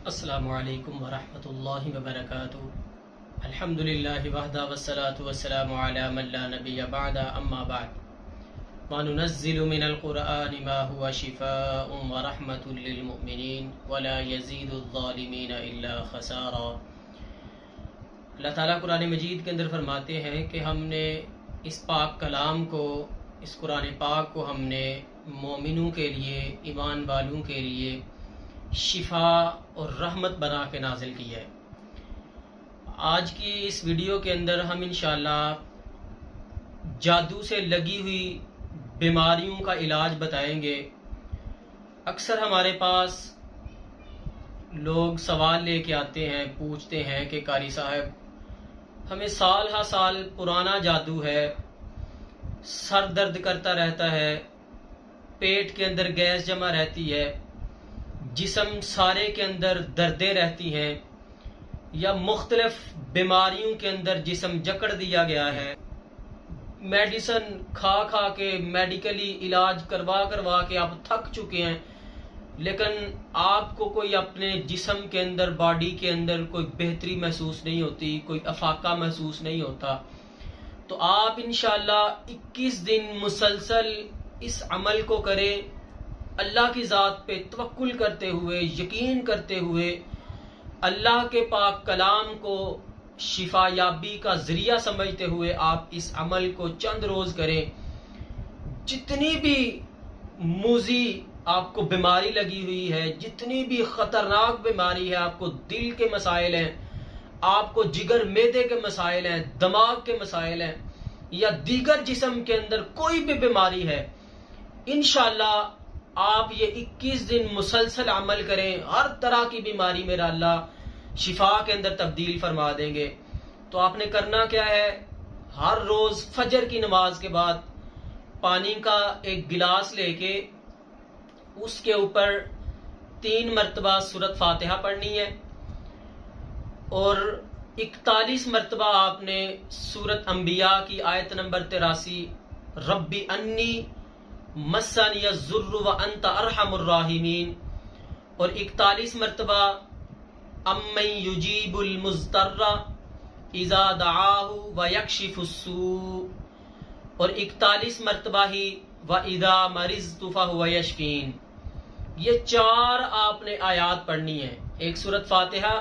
السلام علیکم ورحمۃ اللہ وبرکاتہ۔ الحمدللہ وحدہ والصلاة والسلام علی من لا نبی بعد، اما بعد، وَنُنَزِّلُ مِنَ الْقُرْآنِ مَا هُوَ شِفَاءٌ وَرَحْمَةٌ لِّلْمُؤْمِنِينَ وَلَا يَزِيدُ الظَّالِمِينَ إِلَّا خَسَارًا۔ اللہ تعالیٰ قرآن مجید کے اندر فرماتے ہیں کہ ہم نے اس پاک کلام کو، اس قرآن پاک کو ہم نے مومنوں کے لیے، ایمان والوں کے لیے شفا اور رحمت بنا کے نازل کی ہے۔ آج کی اس ویڈیو کے اندر ہم انشاءاللہ جادو سے لگی ہوئی بیماریوں کا علاج بتائیں گے۔ اکثر ہمارے پاس لوگ سوال لے کے آتے ہیں، پوچھتے ہیں کہ قاری صاحب ہمیں سال ہا سال پرانا جادو ہے، سر درد کرتا رہتا ہے، پیٹ کے اندر گیس جمع رہتی ہے، جسم سارے کے اندر دردیں رہتی ہیں، یا مختلف بیماریوں کے اندر جسم جکڑ دیا گیا ہے، میڈیسن کھا کھا کے، میڈیکلی علاج کروا کے آپ تھک چکے ہیں، لیکن آپ کو کوئی اپنے جسم کے اندر، باڈی کے اندر کوئی بہتری محسوس نہیں ہوتی، کوئی افاقہ محسوس نہیں ہوتا، تو آپ انشاءاللہ 21 دن مسلسل اس عمل کو کریں، اللہ کی ذات پہ توکل کرتے ہوئے، یقین کرتے ہوئے، اللہ کے پاک کلام کو شفا یابی کا ذریعہ سمجھتے ہوئے آپ اس عمل کو چند روز کریں۔ جتنی بھی موذی آپ کو بیماری لگی ہوئی ہے، جتنی بھی خطرناک بیماری ہے، آپ کو دل کے مسائل ہیں، آپ کو جگر معدے کے مسائل ہیں، دماغ کے مسائل ہیں، یا دیگر جسم کے اندر کوئی بھی بیماری ہے، انشاءاللہ آپ یہ 21 دن مسلسل عمل کریں، ہر طرح کی بیماری میرا اللہ شفا کے اندر تبدیل فرما دیں گے۔ تو آپ نے کرنا کیا ہے، ہر روز فجر کی نماز کے بعد پانی کا ایک گلاس لے کے اس کے اوپر 3 مرتبہ سورۃ فاتحہ پڑھنی ہے، اور 41 مرتبہ آپ نے سورۃ انبیاء کی آیت نمبر 83 ربی انی مسنی الضر وانت ارحم الراحمین، اور 41 مرتبہ امن یجیب المضطر اذا دعاہ ویکشف السوء، اور 41 مرتبہ ہی واذا مرضت فہو یشفین۔ یہ 4 آپ نے آیات پڑھنی ہے، ایک سورۃ فاتحہ،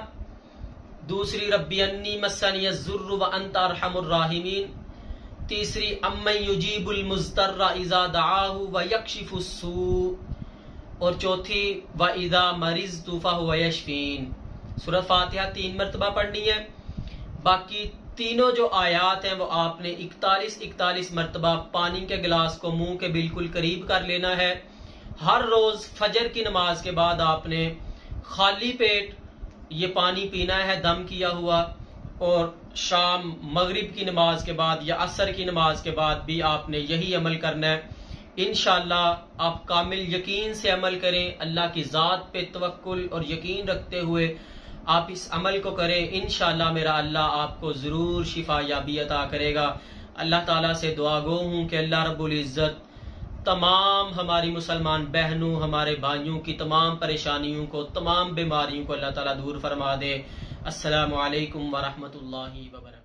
دوسری ربی انی مسنی الضر وانت ارحم الراحمین، تیسری امن یجیب المضطر اذا دعاہ ویکشف السوء، اور چوتھی واذا مرضت فہو یشفین۔ سورۃ فاتحہ 3 مرتبہ پڑھنی ہے، باقی تینوں جو آیات ہیں وہ آپ نے 41 مرتبہ پانی کے گلاس کو منہ کے بالکل قریب کر لینا ہے۔ ہر روز فجر کی نماز کے بعد آپ نے خالی پیٹ یہ پانی پینا ہے، دم کیا ہوا، اور شام مغرب کی نماز کے بعد یا عصر کی نماز کے بعد بھی آپ نے یہی عمل کرنا ہے۔ انشاءاللہ آپ کامل یقین سے عمل کریں، اللہ کی ذات پہ توکل اور یقین رکھتے ہوئے آپ اس عمل کو کریں، انشاءاللہ میرا اللہ آپ کو ضرور شفا یابی عطا کرے گا۔ اللہ تعالیٰ سے دعا گو ہوں کہ اللہ رب العزت تمام ہماری مسلمان بہنوں، ہمارے بھائیوں کی تمام پریشانیوں کو، تمام بیماریوں کو اللہ تعالیٰ دور فرما دے۔ السلام علیکم ورحمۃ اللہ وبرکاتہ۔